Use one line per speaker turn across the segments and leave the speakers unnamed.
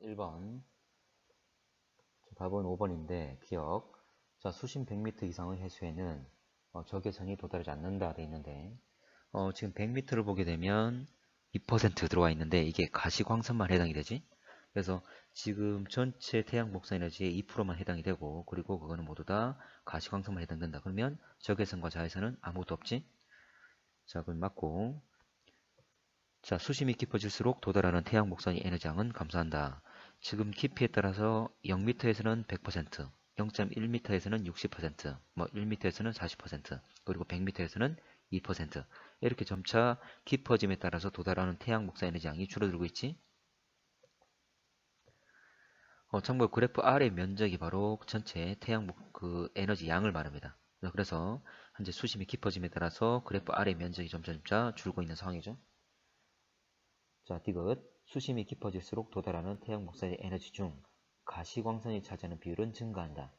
1번. 답은 5번인데 기억. 자, 수심 100m 이상의 해수에는 적외선이 도달하지 않는다 돼 있는데 지금 100m를 보게 되면 2% 들어와 있는데 이게 가시광선만 해당이 되지. 그래서 지금 전체 태양 복사 에너지의 2%만 해당이 되고, 그리고 그거는 모두 다 가시광선만 해당된다. 그러면 적외선과 자외선은 아무것도 없지. 자, 그럼 맞고. 자, 수심이 깊어질수록 도달하는 태양 복사의 에너지량은 감소한다. 지금 깊이에 따라서 0m에서는 100%, 0.1m에서는 60%, 뭐 1m에서는 40%, 그리고 100m에서는 2%. 이렇게 점차 깊어짐에 따라서 도달하는 태양 복사 에너지량이 줄어들고 있지. 참고로 그래프 아래 면적이 바로 전체 태양 그 에너지 양을 말합니다. 그래서 현재 수심이 깊어짐에 따라서 그래프 아래 면적이 점차 줄고 있는 상황이죠. 자, 디귿. 수심이 깊어질수록 도달하는 태양 복사의 에너지 중 가시광선이 차지하는 비율은 증가한다.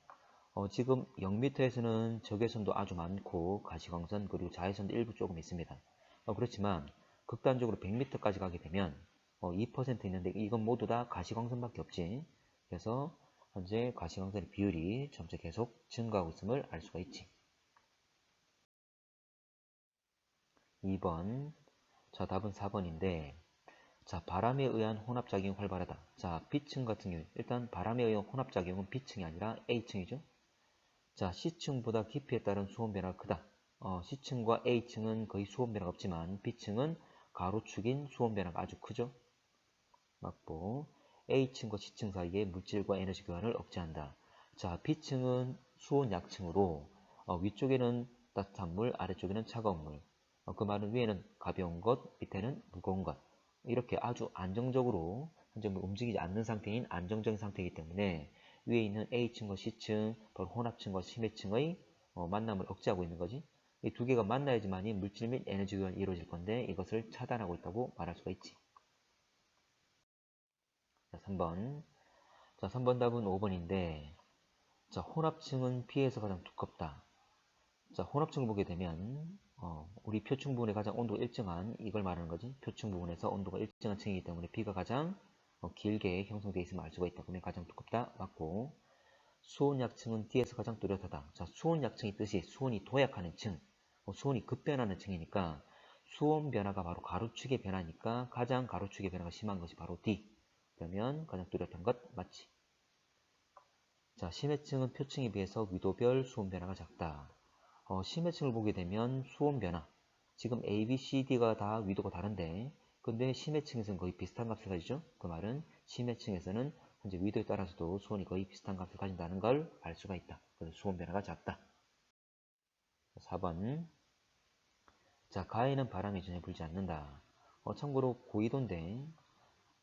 지금 0m에서는 적외선도 아주 많고 가시광선 그리고 자외선도 일부 조금 있습니다. 그렇지만 극단적으로 100m까지 가게 되면 2% 있는데 이건 모두 다 가시광선밖에 없지. 그래서 현재 가시광선의 비율이 점차 계속 증가하고 있음을 알 수가 있지. 2번. 자, 답은 4번인데 자, 바람에 의한 혼합작용이 활발하다. 자, B층 같은 경우 일단 바람에 의한 혼합작용은 B층이 아니라 A층이죠. 자, C층보다 깊이에 따른 수온 변화가 크다. C층과 A층은 거의 수온 변화가 없지만 B층은 가로축인 수온 변화가 아주 크죠. 맞고, A층과 C층 사이의 물질과 에너지 교환을 억제한다. 자, B층은 수온 약층으로 위쪽에는 따뜻한 물, 아래쪽에는 차가운 물. 그 말은 위에는 가벼운 것, 밑에는 무거운 것. 이렇게 아주 안정적으로 현재 움직이지 않는 상태인 안정적인 상태이기 때문에 위에 있는 A층과 C층, 바로 혼합층과 심해층의 만남을 억제하고 있는 거지. 이 두 개가 만나야지만이 물질 및 에너지 교환이 이루어질 건데 이것을 차단하고 있다고 말할 수가 있지. 자, 3번. 자, 3번 답은 5번인데 자, 혼합층은 P에서 가장 두껍다. 자, 혼합층을 보게 되면 우리 표층 부분에 가장 온도가 일정한 이걸 말하는 거지. 표층 부분에서 온도가 일정한 층이기 때문에 P가 가장 길게 형성되어 있음을 알 수가 있다. 그러면 가장 두껍다. 맞고, 수온 약층은 D에서 가장 뚜렷하다. 자, 수온 약층의 뜻이 수온이 도약하는 층, 수온이 급변하는 층이니까 수온 변화가 바로 가로축의 변화니까 가장 가로축의 변화가 심한 것이 바로 D. 그러면 가장 뚜렷한 것 맞지. 자, 심해층은 표층에 비해서 위도별 수온 변화가 작다. 심해층을 보게 되면 수온 변화. 지금 A, B, C, D가 다 위도가 다른데 근데 심해층에서는 거의 비슷한 값을 가지죠. 그 말은 심해층에서는 현재 위도에 따라서도 수온이 거의 비슷한 값을 가진다는 걸 알 수가 있다. 그래서 수온 변화가 작다. 4번. 자, 가해는 바람이 전혀 불지 않는다. 참고로 고緯도인데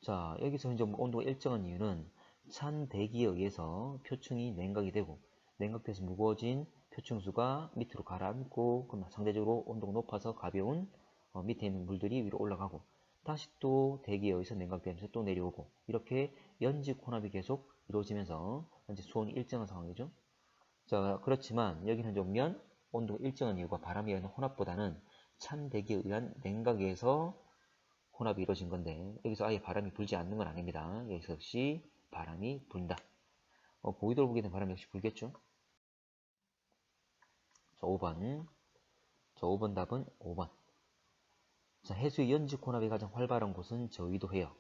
자, 여기서 현재 온도가 일정한 이유는 찬 대기에 의해서 표층이 냉각이 되고 냉각돼서 무거워진 표층수가 밑으로 가라앉고 그럼 상대적으로 온도가 높아서 가벼운 밑에 있는 물들이 위로 올라가고 다시 또 대기에 의해서 냉각되면서 또 내려오고 이렇게 연직 혼합이 계속 이루어지면서 현재 수온이 일정한 상황이죠. 자, 그렇지만 여기는 좀 보면 온도가 일정한 이유가 바람에 의한 혼합보다는 찬 대기에 의한 냉각에 의해서 혼합이 이루어진 건데 여기서 아예 바람이 불지 않는 건 아닙니다. 여기서 역시 바람이 분다. 고緯도를 보게 되면 바람이 역시 불겠죠. 자, 5번. 자, 5번 답은 5번. 자, 해수의 연직 혼합이 가장 활발한 곳은 저위도 해역.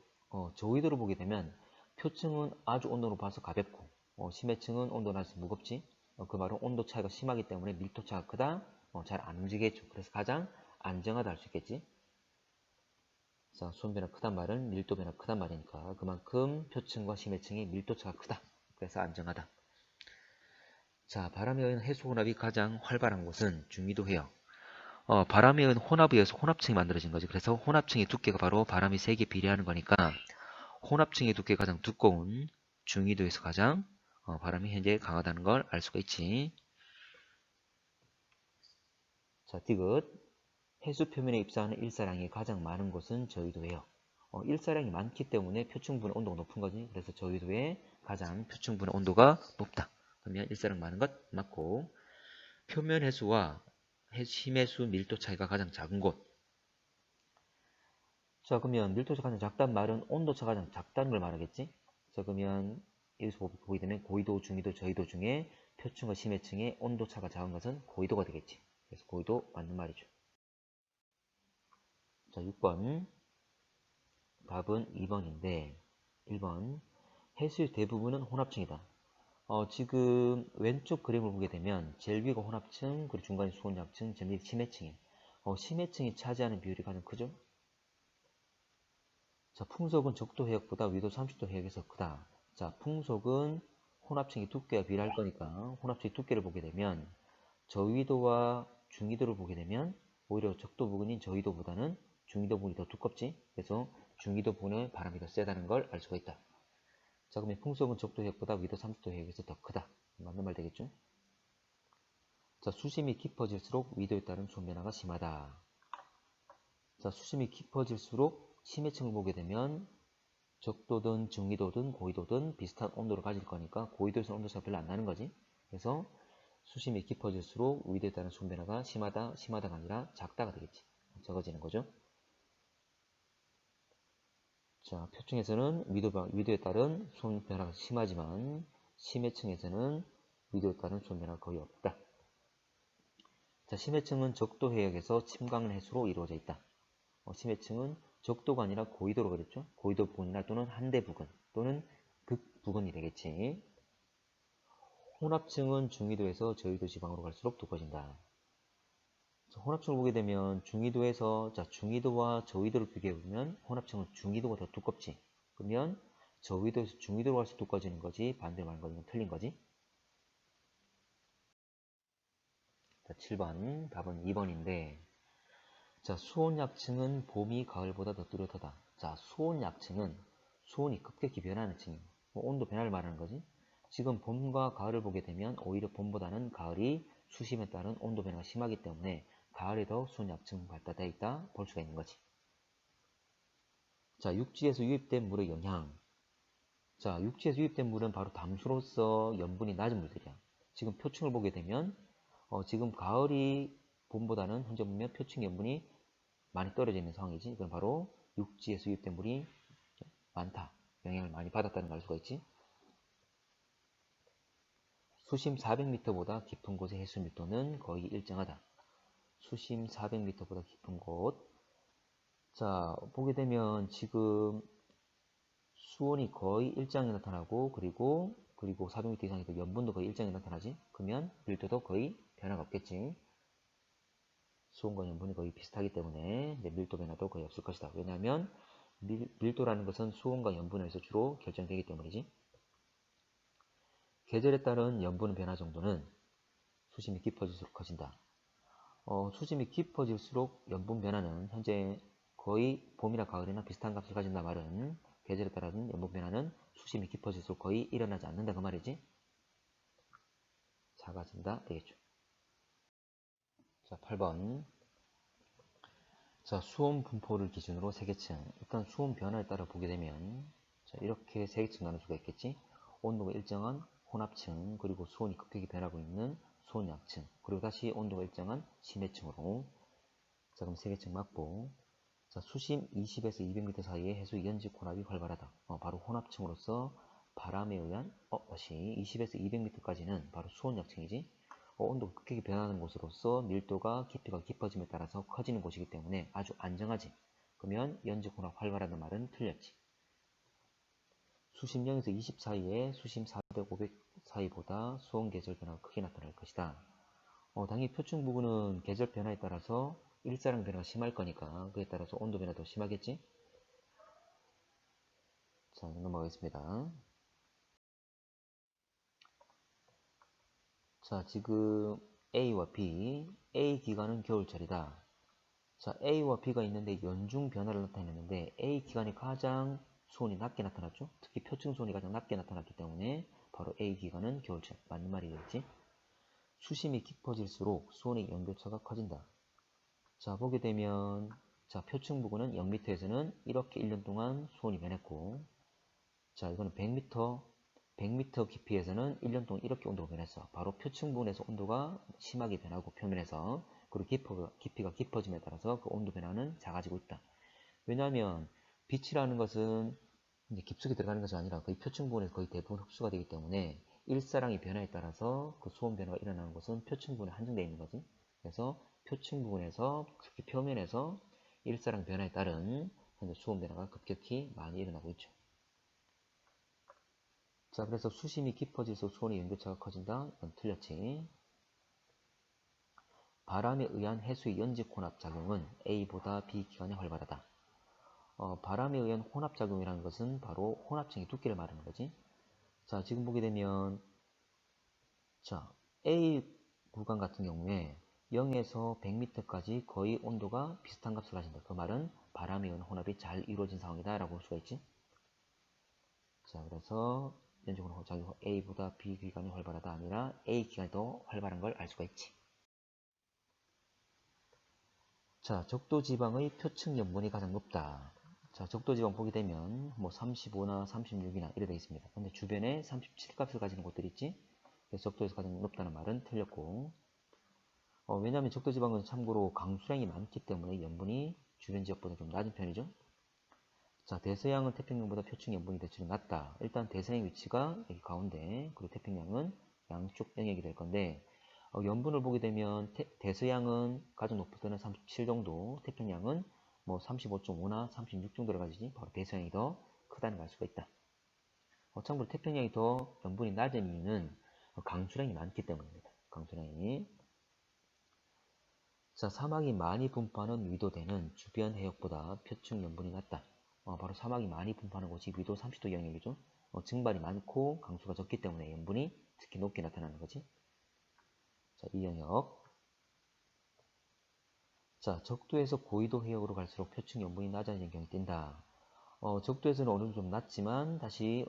저위도를 보게 되면 표층은 아주 온도 높아서 가볍고 심해층은 온도 낮아서 무겁지. 그 말은 온도 차이가 심하기 때문에 밀도 차가 크다. 잘 안 움직이겠죠. 그래서 가장 안정하다 할 수 있겠지. 자, 수온 변화 크단 말은 밀도 변화 크단 말이니까 그만큼 표층과 심해층의 밀도차가 크다. 그래서 안정하다. 자, 바람에 의한 해수 혼합이 가장 활발한 곳은 중위도 해역. 바람에 의한 혼합에 의해서 혼합층이 만들어진 거지. 그래서 혼합층의 두께가 바로 바람이 세게 비례하는 거니까 혼합층의 두께가 가장 두꺼운 중위도에서 가장 바람이 현재 강하다는 걸 알 수가 있지. 자, 디귿. 해수 표면에 입사하는 일사량이 가장 많은 곳은 저위도예요. 일사량이 많기 때문에 표층분의 온도가 높은 거지. 그래서 저위도에 가장 표층분의 온도가 높다. 그러면 일사량 많은 것 맞고, 표면 해수와 심해수 밀도 차이가 가장 작은 곳. 자, 그러면 밀도차가 가장 작단 말은 온도차가 가장 작다는 걸 말하겠지. 자, 그러면 여기서 보게 되면 고위도, 중위도, 저위도 중에 표층과 심해층의 온도차가 작은 것은 고위도가 되겠지. 그래서 고위도 맞는 말이죠. 자, 6번. 답은 2번인데 1번. 해수의 대부분은 혼합층이다. 지금 왼쪽 그림을 보게 되면 제일 위가 혼합층, 그리고 중간이 수온약층, 제일 밑이 심해층이에요. 심해층이 차지하는 비율이 가장 크죠? 자, 풍속은 적도 해역보다 위도 30도 해역에서 크다. 자, 풍속은 혼합층이 두께가 비례할 거니까 혼합층의 두께를 보게 되면 저위도와 중위도를 보게 되면 오히려 적도 부근인 저위도보다는 중위도 부분이 더 두껍지. 그래서 중위도 부근의 바람이 더 세다는 걸 알 수가 있다. 자, 그러면 풍속은 적도 해역보다 위도 30도 해역에서 더 크다. 맞는 말 되겠죠? 자, 수심이 깊어질수록 위도에 따른 수온 변화가 심하다. 자, 수심이 깊어질수록 심해층을 보게 되면 적도든 중위도든 고위도든 비슷한 온도를 가질 거니까 고위도에서 온도차가 별로 안 나는 거지. 그래서 수심이 깊어질수록 위도에 따른 수온 변화가 심하다, 심하다가 아니라 작다가 되겠지. 적어지는 거죠. 자, 표층에서는 위도에 따른 수온 변화가 심하지만 심해층에서는 위도에 따른 수온 변화가 거의 없다. 자, 심해층은 적도 해역에서 침강 해수로 이루어져 있다. 심해층은 적도가 아니라 고위도로 그랬죠. 고위도 부근이나 또는 한대 부근 또는 극 부근이 되겠지. 혼합층은 중위도에서 저위도 지방으로 갈수록 두꺼워진다. 자, 혼합층을 보게 되면 중위도에서 중위도와 저위도를 비교해 보면 혼합층은 중위도가 더 두껍지. 그러면 저위도에서 중위도로 갈수록 두꺼워지는 거지. 반대로 말하는 거는 틀린 거지. 자, 7번 답은 2번인데 자, 수온약층은 봄이 가을보다 더 뚜렷하다. 자, 수온약층은 수온이 급격히 변하는 층이에요. 온도 변화를 말하는 거지. 지금 봄과 가을을 보게 되면 오히려 봄보다는 가을이 수심에 따른 온도 변화가 심하기 때문에 가을에 더 수온약층 발달되어 있다 볼 수가 있는 거지. 자, 육지에서 유입된 물의 영향. 자, 육지에서 유입된 물은 바로 담수로서 염분이 낮은 물들이야. 지금 표층을 보게 되면 지금 가을이 봄보다는 현재 보면 표층 염분이 많이 떨어져 있는 상황이지. 이건 바로 육지에서 유입된 물이 많다. 영향을 많이 받았다는 걸 알 수가 있지. 수심 400m보다 깊은 곳의 해수 밀도는 거의 일정하다. 수심 400m보다 깊은 곳. 자, 보게 되면 지금 수온이 거의 일정하게 나타나고 그리고 400m 이상에도 염분도 거의 일정하게 나타나지. 그러면 밀도도 거의 변화가 없겠지. 수온과 염분이 거의 비슷하기 때문에 밀도 변화도 거의 없을 것이다. 왜냐하면 밀도라는 것은 수온과 염분에서 주로 결정되기 때문이지. 계절에 따른 염분 변화 정도는 수심이 깊어질수록 커진다. 수심이 깊어질수록 염분 변화는 현재 거의 봄이나 가을이나 비슷한 값을 가진다 말은 계절에 따른 염분 변화는 수심이 깊어질수록 거의 일어나지 않는다 그 말이지. 작아진다 되겠죠. 자, 8번. 자, 수온 분포를 기준으로 세계층. 일단 수온 변화에 따라 보게 되면 자, 이렇게 세계층 나눌 수가 있겠지. 온도가 일정한 혼합층, 그리고 수온이 급격히 변하고 있는 수온약층, 그리고 다시 온도가 일정한 심해층으로. 자, 그럼 세계층 맞고. 자, 수심 20에서 200m 사이에 해수 연직 혼합이 활발하다. 바로 혼합층으로서 바람에 의한 다시 20에서 200m까지는 바로 수온약층이지. 온도가 급격히 변하는 곳으로서 밀도가 깊이가 깊어짐에 따라서 커지는 곳이기 때문에 아주 안정하지. 그러면 연직혼합 활발하다는 말은 틀렸지. 수심 0에서 20 사이에 수심 400, 500 사이보다 수온 계절 변화가 크게 나타날 것이다. 당연히 표층 부분은 계절 변화에 따라서 일사량 변화가 심할 거니까 그에 따라서 온도 변화도 심하겠지. 자, 넘어가겠습니다. 자, 지금 A와 B, A 기간은 겨울철이다. 자, A와 B가 있는데 연중 변화를 나타내는데 A 기간이 가장 수온이 낮게 나타났죠. 특히 표층 수온이 가장 낮게 나타났기 때문에 바로 A 기간은 겨울철. 맞는 말이겠지. 수심이 깊어질수록 수온의 연교차가 커진다. 자, 보게 되면 자, 표층 부근은 0m에서는 이렇게 1년 동안 수온이 변했고, 자, 이거는 100m 깊이에서는 1년 동안 이렇게 온도가 변했어. 바로 표층 부분에서 온도가 심하게 변하고 표면에서, 그리고 깊이가 깊어짐에 따라서 그 온도 변화는 작아지고 있다. 왜냐하면 빛이라는 것은 이제 깊숙이 들어가는 것이 아니라 거의 표층 부분에서 거의 대부분 흡수가 되기 때문에 일사량의 변화에 따라서 그 수온 변화가 일어나는 것은 표층 부분에 한정되어 있는 거지. 그래서 표층 부분에서 특히 표면에서 일사량 변화에 따른 현재 수온 변화가 급격히 많이 일어나고 있죠. 자, 그래서 수심이 깊어질수록 수온의 연교차가 커진다. 이건 틀렸지. 바람에 의한 해수의 연직 혼합 작용은 A보다 B 기관이 활발하다. 바람에 의한 혼합 작용이라는 것은 바로 혼합층의 두께를 말하는 거지. 자, 지금 보게 되면 자, A 구간 같은 경우에 0에서 100m까지 거의 온도가 비슷한 값을 가진다. 그 말은 바람에 의한 혼합이 잘 이루어진 상황이다 라고 볼 수가 있지. 자, 그래서 연적으로 작용 A보다 B 기관이 활발하다 아니라 A 기관이 더 활발한 걸 알 수가 있지. 자, 적도지방의 표층 염분이 가장 높다. 자, 적도지방 보게 되면 뭐 35나 36이나 이래 되어 있습니다. 근데 주변에 37 값을 가지는 곳들이 있지. 그래서 적도에서 가장 높다는 말은 틀렸고, 왜냐하면 적도지방은 참고로 강수량이 많기 때문에 염분이 주변 지역보다 좀 낮은 편이죠. 자, 대서양은 태평양보다 표층 염분이 대체로 낮다. 일단 대서양 위치가 여기 가운데, 그리고 태평양은 양쪽 영역이 될 건데, 염분을 보게 되면 대서양은 가장 높을 때는 37 정도, 태평양은 뭐 35.5나 36 정도를 가지지. 바로 대서양이 더 크다는 걸 알 수가 있다. 참고로 태평양이 더 염분이 낮은 이유는 강수량이 많기 때문입니다. 강수량이. 자, 사막이 많이 분포하는 위도대는 주변 해역보다 표층 염분이 낮다. 바로 사막이 많이 분포하는 곳이 위도 30도 영역이죠. 증발이 많고 강수가 적기 때문에 염분이 특히 높게 나타나는 거지. 자, 이 영역. 자, 적도에서 고위도 해역으로 갈수록 표층 염분이 낮아지는 경향이 띈다. 적도에서는 어느 정도 좀 낮지만 다시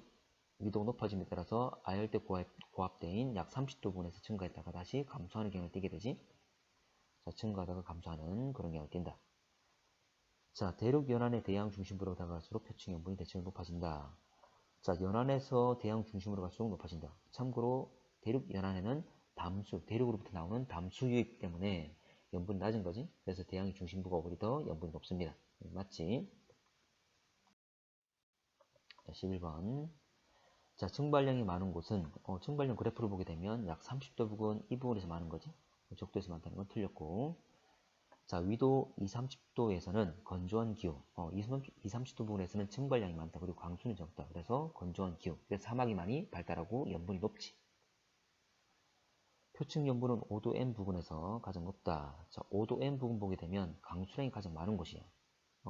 위도가 높아짐에 따라서 아열대 고압대인 약 30도 부근에서 증가했다가 다시 감소하는 경향을 띠게 되지. 자, 증가하다가 감소하는 그런 경향을 띈다. 자, 대륙 연안의 대양 중심부로 다가갈수록 표층 염분이 대체로 높아진다. 자, 연안에서 대양 중심으로 갈수록 높아진다. 참고로 대륙 연안에는 담수, 대륙으로부터 나오는 담수 유입 때문에 염분이 낮은 거지. 그래서 대양의 중심부가 오히려 더 염분이 높습니다. 맞지? 자, 11번. 자, 증발량이 많은 곳은 증발량 그래프를 보게 되면 약 30도 부근 이 부분에서 많은 거지. 적도에서 많다는 건 틀렸고. 자, 위도 2, 30도에서는 건조한 기후, 2, 30도 부근에서는 증발량이 많다. 그리고 강수는 적다. 그래서 건조한 기후. 그래서 사막이 많이 발달하고 염분이 높지. 표층 염분은 5도 N 부근에서 가장 높다. 자, 5도 N 부근 보게 되면 강수량이 가장 많은 곳이야.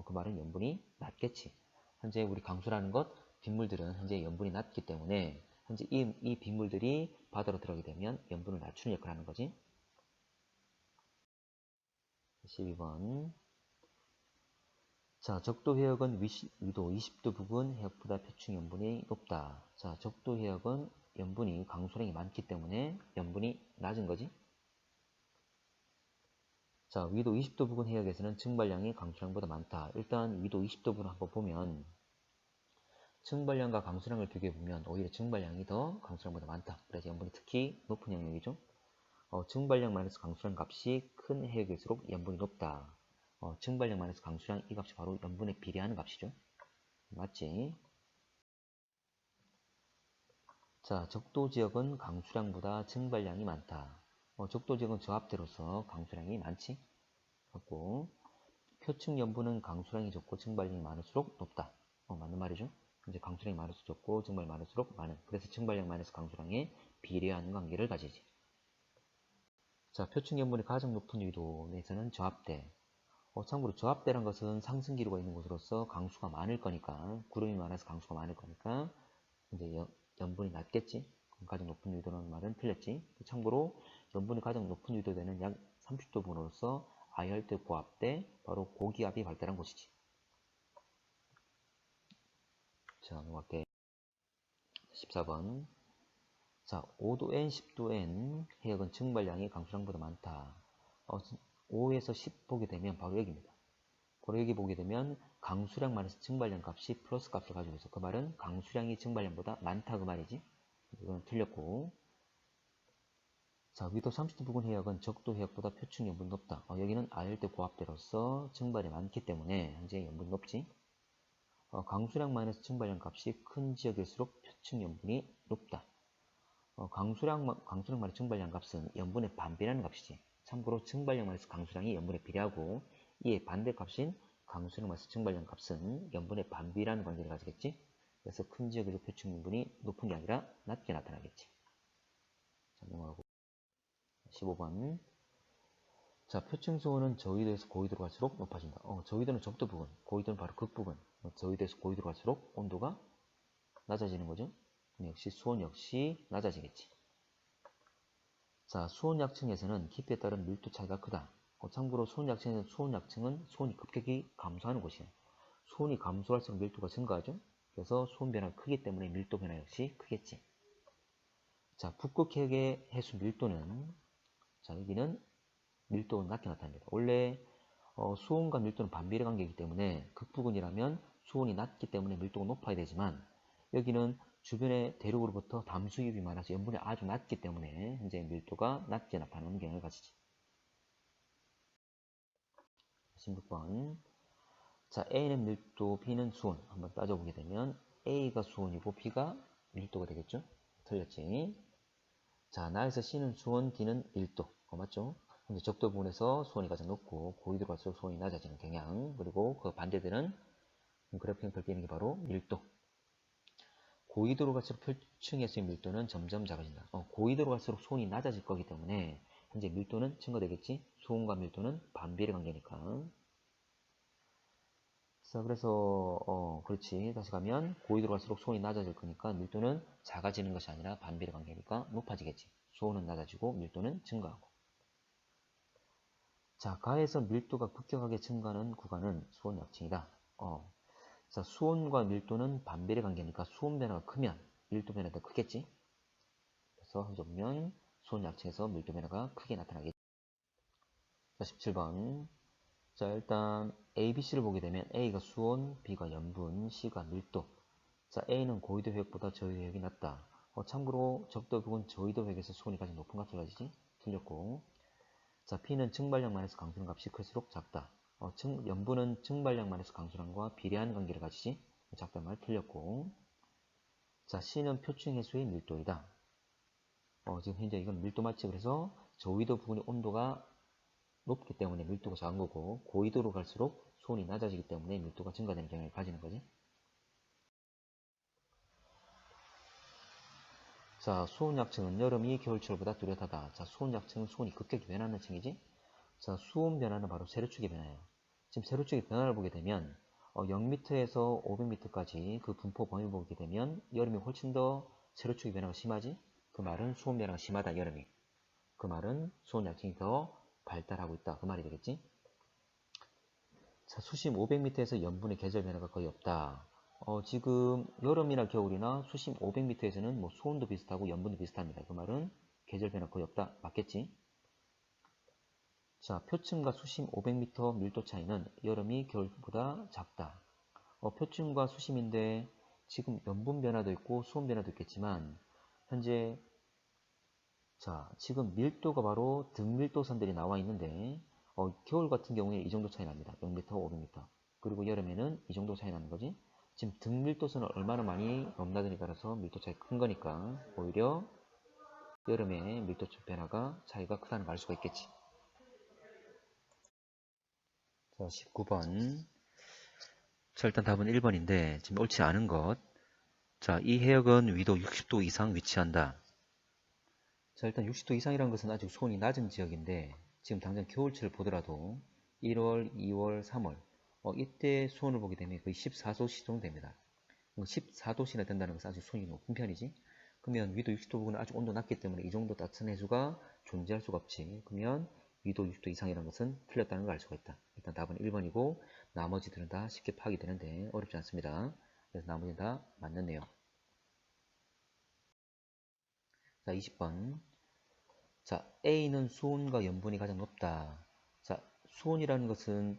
그 말은 염분이 낮겠지. 현재 우리 강수라는 것, 빗물들은 현재 염분이 낮기 때문에 현재 이 빗물들이 바다로 들어가게 되면 염분을 낮추는 역할을 하는 거지. 12번. 자, 적도 해역은 위도 20도 부근 해역보다 표층 염분이 높다. 자, 적도 해역은 염분이 강수량이 많기 때문에 염분이 낮은 거지. 자, 위도 20도 부근 해역에서는 증발량이 강수량보다 많다. 일단 위도 20도 부근 한번 보면 증발량과 강수량을 비교해보면 오히려 증발량이 더 강수량보다 많다. 그래서 염분이 특히 높은 영역이죠. 증발량 마이너스 강수량 값이 큰 해역일수록 염분이 높다. 증발량 마이너스 강수량 이 값이 바로 염분에 비례하는 값이죠. 맞지? 자, 적도 지역은 강수량보다 증발량이 많다. 적도 지역은 저압대로서 강수량이 많지? 같고, 표층 염분은 강수량이 적고 증발량이 많을수록 높다. 맞는 말이죠. 이제 강수량이 많을수록 적고 증발량이 많을수록 많은. 그래서 증발량 마이너스 강수량에 비례하는 관계를 가지지. 자, 표층 염분이 가장 높은 위도에서는 저압대. 참고로 저압대란 것은 상승 기류가 있는 곳으로서 강수가 많을 거니까, 구름이 많아서 강수가 많을 거니까 이제 염분이 낮겠지. 가장 높은 위도라는 말은 틀렸지. 참고로 염분이 가장 높은 위도되는 약 30도 분으로서 아열대 고압대, 바로 고기압이 발달한 곳이지. 자, 넘어갈게. 14번. 자, 5도 N, 10도 N 해역은 증발량이 강수량보다 많다. 5에서 10 보게 되면 바로 여기입니다. 바로 여기 보게 되면 강수량 마이너스 증발량 값이 플러스 값을 가지고 있어. 그 말은 강수량이 증발량보다 많다 그 말이지. 이건 틀렸고. 자, 위도 30도 부근 해역은 적도 해역보다 표층 염분이 높다. 여기는 아열대 고압대로서 증발이 많기 때문에 현재 염분이 높지. 강수량 마이너스 증발량 값이 큰 지역일수록 표층 염분이 높다. 강수량 마이너스 증발량 값은 염분의 반비라는 값이지. 참고로 증발량 마이너스 강수량이 염분에 비례하고 이에 반대값인 강수량 마이너스 증발량 값은 염분의 반비라는 관계를 가지겠지. 그래서 큰 지역에서 표층 염분이 높은 게 아니라 낮게 나타나겠지. 자, 넘어가고 15번. 자, 표층 수온은 저위도에서 고위도로 갈수록 높아진다. 저위도는 적도 부분, 고위도는 바로 극 부분. 저위도에서 고위도로 갈수록 온도가 낮아지는 거죠. 역시 수온 역시 낮아지겠지. 자, 수온 약층에서는 깊이에 따른 밀도 차이가 크다. 참고로 수온 약층에서는 수온이 급격히 감소하는 곳이에요. 수온이 감소할수록 밀도가 증가하죠. 그래서 수온 변화가 크기 때문에 밀도 변화 역시 크겠지. 자, 북극해의 해수 밀도는, 자, 여기는 밀도가 낮게 나타납니다. 원래 수온과 밀도는 반비례 관계이기 때문에 극부근이라면 수온이 낮기 때문에 밀도가 높아야 되지만 여기는 주변의 대륙으로부터 담수 유입이 많아서 염분이 아주 낮기 때문에 현재 밀도가 낮게 나타나는 경향을 가지지. 16번. 자, A는 밀도, B는 수온. 한번 따져보게 되면 A가 수온이고 B가 밀도가 되겠죠? 틀렸지? 자, 나에서 C는 수온, D는 밀도. 맞죠? 현재 적도 부분에서 수온이 가장 높고 고위도로 갈수록 수온이 낮아지는 경향. 그리고 그 반대되는 그래프 형태를 띄는 게 바로 밀도. 고위도로 갈수록 표층에서의 밀도는 점점 작아진다. 고위도로 갈수록 수온이 낮아질 거기 때문에 현재 밀도는 증가되겠지. 수온과 밀도는 반비례 관계니까. 자, 그래서 그렇지. 다시 가면 고위도로 갈수록 수온이 낮아질 거니까 밀도는 작아지는 것이 아니라 반비례 관계니까 높아지겠지. 수온은 낮아지고 밀도는 증가하고. 자, 가에서 밀도가 급격하게 증가하는 구간은 수온 약층이다. 자, 수온과 밀도는 반비례 관계니까 수온 변화가 크면 밀도 변화도 크겠지. 그래서 현재 보면 수온 약층에서 밀도 변화가 크게 나타나겠지. 자, 17번. 자, 일단 A, B, C를 보게 되면 A가 수온, B가 염분, C가 밀도. 자, A는 고위도 회역보다 저위도 회역이 낮다. 참고로 적도 부분 저위도 회역에서 수온이 가장 높은 값을 가지지. 틀렸고. 자, B는 증발량 마이너스 강수량 값이 클수록 작다. 염분은 증발량 마이너스 강수량과 비례하는 관계를 가지지. 작다 말 틀렸고. 자, C는 표층 해수의 밀도이다. 지금 현재 이건 밀도 맞지. 그래서 저위도 부분의 온도가 높기 때문에 밀도가 작은 거고 고위도로 갈수록 수온이 낮아지기 때문에 밀도가 증가되는 경향을 가지는 거지. 자, 수온 약층은 여름이 겨울철보다 뚜렷하다. 자, 수온 약층은 수온이 급격히 변하는 층이지. 자, 수온 변화는 바로 세로축의 변화예요. 지금 세로축의 변화를 보게 되면 0m에서 500m까지 그 분포 범위를 보게 되면 여름이 훨씬 더 세로축의 변화가 심하지. 그 말은 수온 변화가 심하다, 여름이. 그 말은 수온 약층이 더 발달하고 있다. 그 말이 되겠지. 자, 수심 500m에서 염분의 계절 변화가 거의 없다. 지금 여름이나 겨울이나 수심 500m에서는 뭐 수온도 비슷하고 염분도 비슷합니다. 그 말은 계절 변화 거의 없다. 맞겠지? 자, 표층과 수심 500m 밀도 차이는 여름이 겨울보다 작다. 표층과 수심인데 지금 염분 변화도 있고 수온 변화도 있겠지만 현재 자, 지금 밀도가 바로 등밀도선들이 나와 있는데 겨울 같은 경우에 이 정도 차이 납니다. 0m, 500m. 그리고 여름에는 이 정도 차이 나는 거지. 지금 등밀도선을 얼마나 많이 넘나드느냐에 따라서 밀도 차이 큰 거니까 오히려 여름에 밀도 변화가 차이가 크다는 걸 알 수가 있겠지. 자, 19번. 자, 일단 답은 1번인데 지금 옳지 않은 것. 자, 이 해역은 위도 60도 이상 위치한다. 자, 일단 60도 이상이라는 것은 아직 수온이 낮은 지역인데 지금 당장 겨울철을 보더라도 1월, 2월, 3월 이때 수온을 보게 되면 거의 14도씨 정도 됩니다. 14도씨나 된다는 것은 아주 수온이 높은 편이지. 그러면 위도 60도 부근은 아주 온도 낮기 때문에 이 정도 따뜻한 해수가 존재할 수가 없지. 그러면 위도 60도 이상이라는 것은 틀렸다는 걸 알 수가 있다. 일단 답은 1번이고 나머지들은 다 쉽게 파악이 되는데 어렵지 않습니다. 그래서 나머지는 다 맞는데요. 자, 20번. 자, A는 수온과 염분이 가장 높다. 자, 수온이라는 것은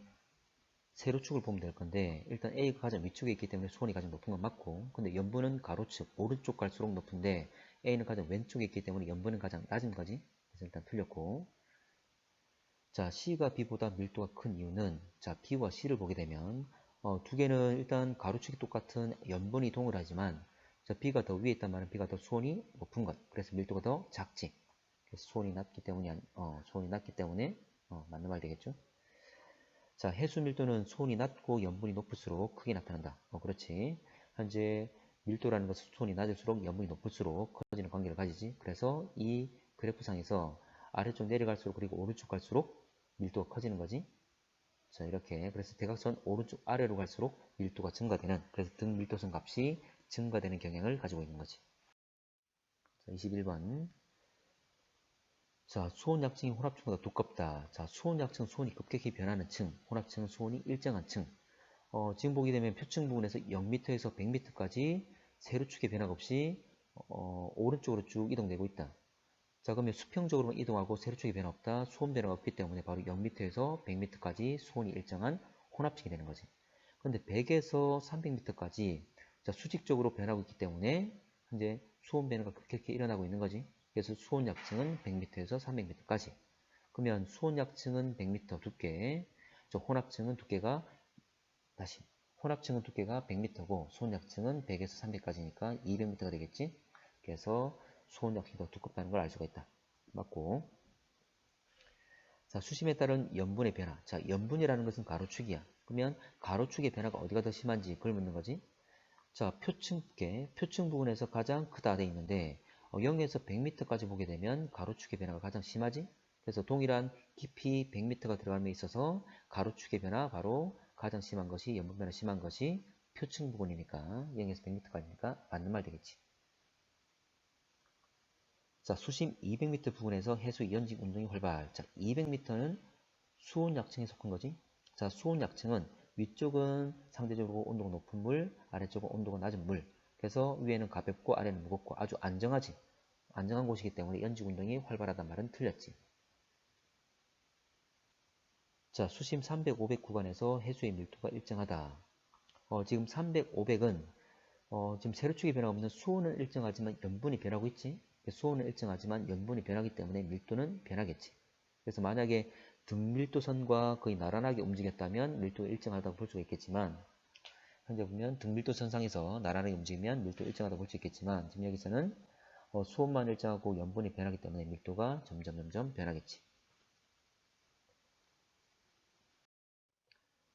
세로축을 보면 될 건데 일단 A가 가장 위쪽에 있기 때문에 수온이 가장 높은 건 맞고 근데 염분은 가로축, 오른쪽 갈수록 높은데 A는 가장 왼쪽에 있기 때문에 염분은 가장 낮은 거지. 그래서 일단 틀렸고 자, C가 B보다 밀도가 큰 이유는 자, B와 C를 보게 되면 두 개는 일단 가로축이 똑같은 염분이 동일하지만 자, B가 더 위에 있단 말은 B가 더 수온이 높은 것. 그래서 밀도가 더 작지. 그래서 수온이 낮기 때문에 맞는 말 되겠죠? 자, 해수 밀도는 수온이 낮고 염분이 높을수록 크게 나타난다. 그렇지. 현재 밀도라는 것은 수온이 낮을수록 염분이 높을수록 커지는 관계를 가지지. 그래서 이 그래프상에서 아래쪽 내려갈수록 그리고 오른쪽 갈수록 밀도가 커지는 거지. 자, 이렇게. 그래서 대각선 오른쪽 아래로 갈수록 밀도가 증가되는, 그래서 등 밀도선 값이 증가되는 경향을 가지고 있는 거지. 자, 21번. 자, 수온 약층이 혼합층보다 두껍다. 자, 수온 약층, 수온이 급격히 변하는 층, 혼합층은 수온이 일정한 층. 지금 보게 되면 표층 부분에서 0m에서 100m까지 세로축의 변화가 없이 오른쪽으로 쭉 이동되고 있다. 자, 그러면 수평적으로만 이동하고 세로축의 변화 없다. 수온 변화가 없기 때문에 바로 0m에서 100m까지 수온이 일정한 혼합층이 되는 거지. 근데 100에서 300m까지 수직적으로 변하고 있기 때문에 현재 수온 변화가 급격히 일어나고 있는 거지. 그래서 수온 약층은 100m에서 300m까지. 그러면 수온 약층은 100m 두께, 혼합층은 두께가 다시 혼합층은 두께가 100m고 수온 약층은 100에서 300까지니까 200m가 되겠지. 그래서 수온 약층이 더 두껍다는 걸 알 수가 있다. 맞고. 자, 수심에 따른 염분의 변화. 자, 염분이라는 것은 가로축이야. 그러면 가로축의 변화가 어디가 더 심한지 그걸 묻는 거지. 자, 표층 부분에서 가장 크다 돼 있는데 0에서 100m까지 보게 되면 가로축의 변화가 가장 심하지. 그래서 동일한 깊이 100m가 들어감에 있어서 가로축의 변화 바로 가장 심한 것이 염분 변화 심한 것이 표층 부분이니까 0에서 100m까지니까 맞는 말 되겠지. 자, 수심 200m 부근에서 해수 연직 운동이 활발. 자, 200m는 수온 약층에 속한 거지. 자, 수온 약층은 위쪽은 상대적으로 온도가 높은 물, 아래쪽은 온도가 낮은 물. 그래서 위에는 가볍고 아래는 무겁고 아주 안정하지. 안정한 곳이기 때문에 연직 운동이 활발하단 말은 틀렸지. 자, 수심 300, 500 구간에서 해수의 밀도가 일정하다. 지금 300, 500은 지금 세로축이 변화가 없는 수온은 일정하지만 염분이 변하고 있지. 수온은 일정하지만 염분이 변하기 때문에 밀도는 변하겠지. 그래서 만약에 등밀도선과 거의 나란하게 움직였다면 밀도가 일정하다고 볼 수가 있겠지만 현재 보면 등밀도선상에서 나란하게 움직이면 밀도가 일정하다고 볼 수 있겠지만 지금 여기서는 수온만 일정하고 염분이 변하기 때문에 밀도가 점점 변하겠지.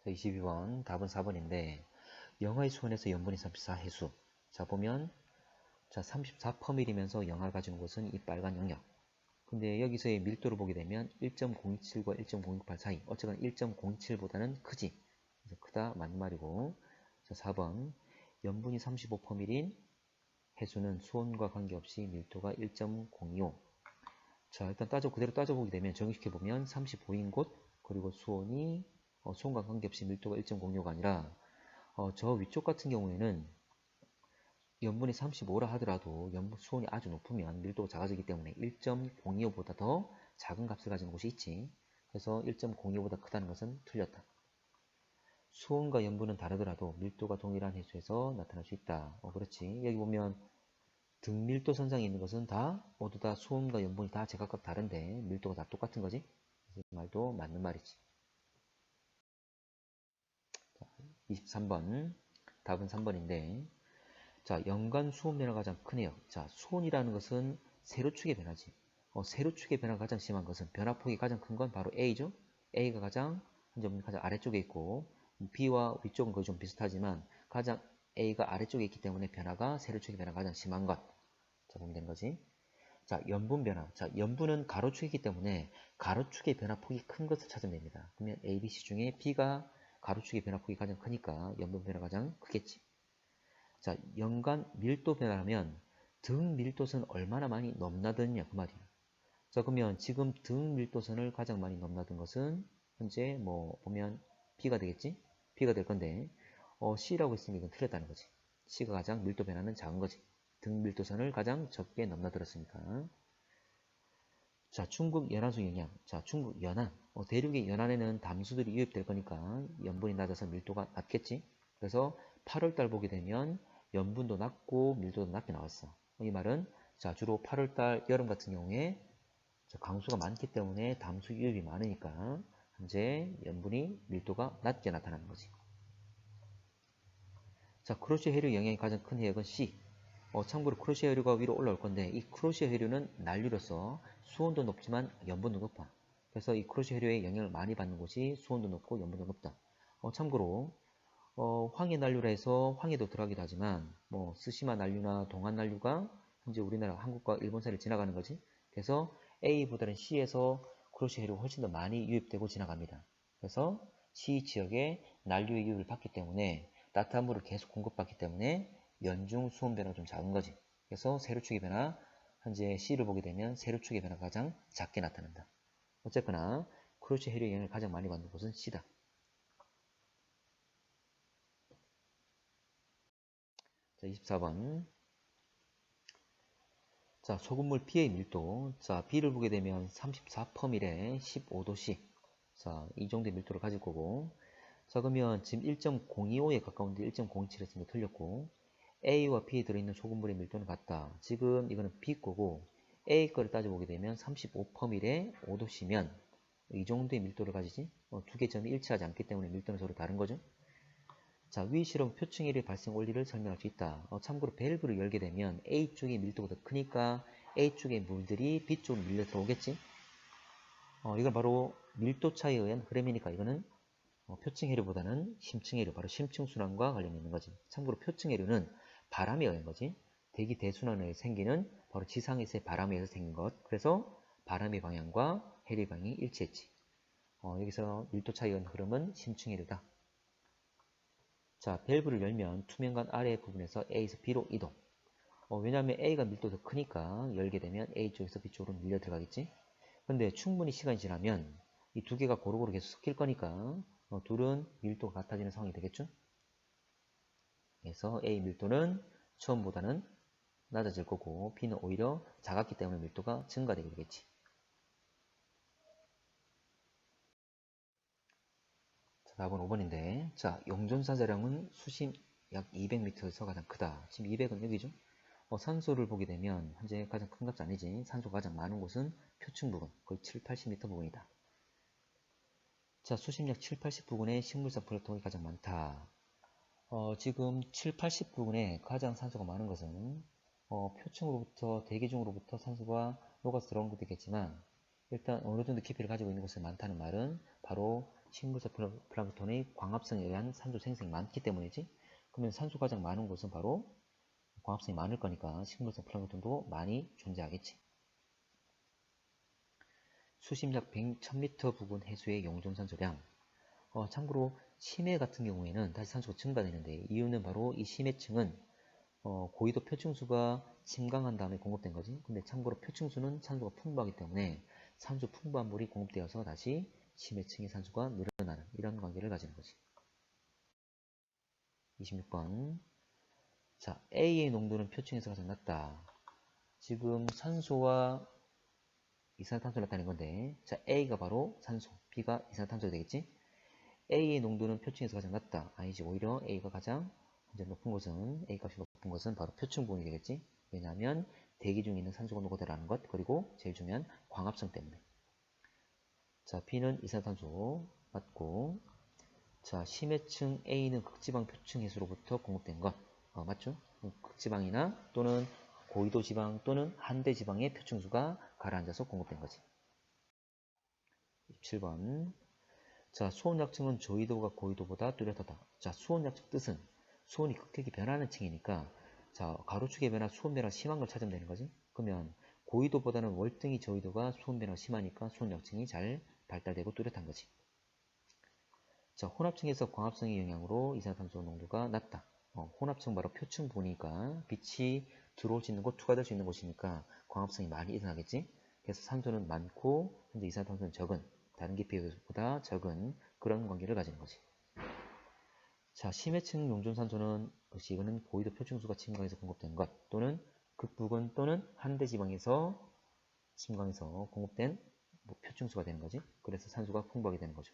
자, 22번 답은 4번인데 영하의 수온에서 염분이 34 해수. 자, 보면 자, 34%이면서 영하를 가지는 곳은 이 빨간 영역. 근데 여기서의 밀도를 보게 되면 1.027과 1.068 사이. 어쨌든 1.027보다는 크지. 그래서 크다 맞는 말이고. 자, 4번. 염분이 35%인 해수는 수온과 관계없이 밀도가 1.025. 자, 일단 그대로 따져보게 되면 정의시켜보면 35인 곳, 그리고 수온과 관계없이 밀도가 1.06가 아니라, 저 위쪽 같은 경우에는 염분이 35라 하더라도 수온이 아주 높으면 밀도가 작아지기 때문에 1.025보다 더 작은 값을 가진 곳이 있지. 그래서 1.02보다 크다는 것은 틀렸다. 수온과 염분은 다르더라도 밀도가 동일한 해수에서 나타날 수 있다. 그렇지. 여기 보면 등밀도 선상에 있는 것은 모두 다 수온과 염분이 다 제각각 다른데 밀도가 다 똑같은 거지. 이 말도 맞는 말이지. 23번 답은 3번인데 자, 연간 수온 변화가 가장 크네요. 자, 수온이라는 것은 세로축의 변화지. 세로축의 변화가 가장 심한 것은 변화폭이 가장 큰 건 바로 A죠. A가 가장 아래쪽에 있고 B와 위쪽은 거의 좀 비슷하지만 가장 A가 아래쪽에 있기 때문에 세로축의 변화가 가장 심한 것. 자, 보면 되는 거지. 자, 염분 변화. 자, 염분은 가로축이기 때문에 가로축의 변화폭이 큰 것을 찾으면 됩니다. 그러면 A, B, C 중에 B가 가로축의 변화폭이 가장 크니까 염분 변화가 가장 크겠지. 자, 연간 밀도 변화라면 등 밀도선 얼마나 많이 넘나드냐 그 말이야. 자, 그러면 지금 등 밀도선을 가장 많이 넘나든 것은 현재 보면 B가 되겠지? B가 될 건데 C라고 했으니 이건 틀렸다는 거지. C가 가장 밀도 변화는 작은 거지. 등 밀도선을 가장 적게 넘나들었으니까. 자, 중국 연안수 영향. 자, 중국 연안. 대륙의 연안에는 담수들이 유입될 거니까 염분이 낮아서 밀도가 낮겠지. 그래서 8월달 보게 되면 염분도 낮고 밀도도 낮게 나왔어. 이 말은 자, 주로 8월달 여름 같은 경우에 강수가 많기 때문에 담수 유입이 많으니까 현재 염분이 밀도가 낮게 나타나는 거지. 자, 크로시아 해류 영향이 가장 큰 해역은 C. 참고로 크로시아 해류가 위로 올라올 건데 이 크로시아 해류는 난류로서 수온도 높지만 염분도 높아. 그래서 이 크로시아 해류의 영향을 많이 받는 곳이 수온도 높고 염분도 높다. 참고로 황해 난류라 해서 황해도 들어가기도 하지만 뭐 스시마 난류나 동안 난류가 현재 우리나라 한국과 일본 사이를 지나가는 거지. 그래서 A보다는 C에서 크로시아 해류가 훨씬 더 많이 유입되고 지나갑니다. 그래서 C 지역에 난류의 유입을 받기 때문에 따뜻한 물을 계속 공급받기 때문에 연중 수온 변화가 좀 작은 거지. 그래서 세류축의 변화, 현재 C를 보게 되면 세류축의 변화가 가장 작게 나타난다. 어쨌거나 크로시아 해류의 영향을 가장 많이 받는 곳은 C다. 자, 24번. 자, 소금물 B의 밀도. 자, B를 보게 되면 34%밀에 15도씨. 자, 이 정도의 밀도를 가질 거고. 자, 그러면 지금 1.025에 가까운데 1.07 했으니까 틀렸고. A와 B에 들어있는 소금물의 밀도는 같다. 지금 이거는 B 거고, A 거를 따져보게 되면 35%밀에 5도씨면 이 정도의 밀도를 가지지. 두 개 점이 일치하지 않기 때문에 밀도는 서로 다른 거죠. 자, 위 실험 표층일의 발생 원리를 설명할 수 있다. 참고로 밸브를 열게 되면 A쪽의 밀도가 더 크니까 A쪽의 물들이 B쪽으로 밀려 들어오겠지. 이건 바로 밀도 차이에 의한 흐름이니까 이거는 표층 해류보다는 심층 해류, 바로 심층 순환과 관련이 있는 거지. 참고로 표층 해류는 바람에 의한 거지. 대기 대순환에 생기는 바로 지상에서의 바람에 의해서 생긴 것. 그래서 바람의 방향과 해류 방향이 일치했지. 여기서 밀도 차이에 의한 흐름은 심층 해류다. 자, 밸브를 열면 투명관 아래 부분에서 A에서 B로 이동. 왜냐하면 A가 밀도가 더 크니까 열게 되면 A쪽에서 B쪽으로 밀려 들어가겠지. 근데 충분히 시간이 지나면 이 두 개가 고루고루 계속 섞일 거니까 둘은 밀도가 같아지는 상황이 되겠죠. 그래서 A 밀도는 처음보다는 낮아질 거고 B는 오히려 작았기 때문에 밀도가 증가되게 되겠지. 자, 답은 5번인데, 자, 용존산소량은 수심 약 200m에서 가장 크다. 지금 200은 여기죠. 산소를 보게 되면 현재 가장 큰 값이 아니지. 산소가 가장 많은 곳은 표층 부분, 거의 7, 80m 부분이다. 자, 수심 약 7, 80 부근에 식물성 플라톤이 가장 많다. 지금 7, 80 부근에 가장 산소가 많은 것은 표층으로부터 대기 중으로부터 산소가 녹아서 들어온 것도 있겠지만 일단 어느 정도 깊이를 가지고 있는 곳이 많다는 말은 바로 식물성 플랑크톤의 광합성에 의한 산소 생성이 많기 때문이지. 그러면 산소 가장 많은 곳은 바로 광합성이 많을 거니까 식물성 플랑크톤도 많이 존재하겠지. 수심 약 1000m 부근 해수의 용존산소량. 참고로 심해 같은 경우에는 다시 산소가 증가되는데 이유는 바로 이 심해층은 고위도 표층수가 침강한 다음에 공급된 거지. 근데 참고로 표층수는 산소가 풍부하기 때문에 산소 풍부한 물이 공급되어서 다시 심해층의 산소가 늘어나는 이런 관계를 가지는 거지. 26번. 자, A의 농도는 표층에서 가장 낮다. 지금 산소와 이산화탄소를 나타낸 건데, 자, A가 바로 산소, B가 이산화탄소가 되겠지? A의 농도는 표층에서 가장 낮다. 아니지, 오히려 A가 가장 현재 높은 것은, A 값이 높은 것은 바로 표층 부분이 되겠지? 왜냐하면 대기 중에 있는 산소가 녹아들어가는 것, 그리고 제일 중요한 광합성 때문에. 자, B는 이산화탄소 맞고, 자, 심해층 A는 극지방 표층 해수로부터 공급된 것. 맞죠? 극지방이나 또는 고위도 지방 또는 한대 지방의 표층수가 가라앉아서 공급된 거지. 27번. 자, 수온약층은 저위도가 고위도보다 뚜렷하다. 자, 수온약층 뜻은 수온이 급격히 변하는 층이니까 자, 가로축의 변화, 수온 변화가 심한 걸 찾으면 되는 거지. 그러면 고위도보다는 월등히 저위도가 수온 변화가 심하니까 수온약층이 잘 발달되고 뚜렷한 거지. 자, 혼합층에서 광합성의 영향으로 이산화탄소 농도가 낮다. 혼합층 바로 표층 부분이니까 빛이 들어올 수 있는 곳, 투과될 수 있는 곳이니까 광합성이 많이 일어나겠지. 그래서 산소는 많고 현재 이산화탄소는 적은, 다른 깊이보다 적은 그런 관계를 가지는 거지. 자, 심해층 용존산소는 역시 이거는 고위도 표층수가 침강해서 공급된 것 또는 극부근 또는 한대 지방에서 침강해서 공급된 표층수가 되는 거지. 그래서 산소가 풍부하게 되는 거죠.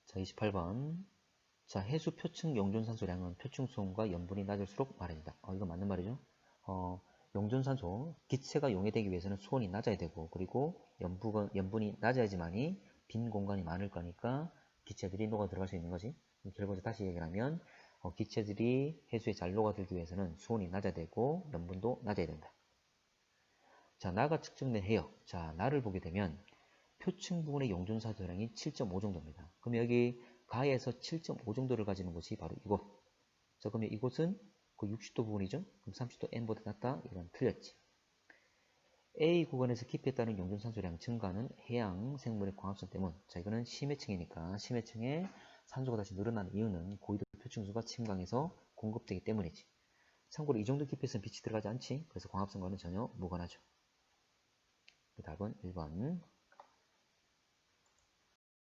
자, 28번. 자, 해수 표층 용존산소량은 표층 수온과 염분이 낮을수록 많아진다. 이거 맞는 말이죠. 용존산소, 기체가 용해되기 위해서는 수온이 낮아야 되고, 그리고 염분이 낮아야지만이 빈 공간이 많을 거니까 기체들이 녹아 들어갈 수 있는 거지. 결과를 다시 얘기하면 기체들이 해수에 잘 녹아들기 위해서는 수온이 낮아야 되고 염분도 낮아야 된다. 자, 나가 측정된 해역. 자, 나를 보게 되면 표층 부분의 용존사도량이 7.5 정도입니다. 그럼 여기 가에서 7.5 정도를 가지는 곳이 바로 이곳. 자, 그러면 이곳은 그 60도 부분이죠? 그럼 30도 n보다 낮다? 이건 틀렸지. A 구간에서 깊이에 따른 용존산소량 증가는 해양 생물의 광합성 때문. 자, 이거는 심해층이니까 심해층에 산소가 다시 늘어나는 이유는 고위도 표층수가 침강해서 공급되기 때문이지. 참고로 이 정도 깊이에서는 빛이 들어가지 않지. 그래서 광합성과는 전혀 무관하죠. 그 답은 1번.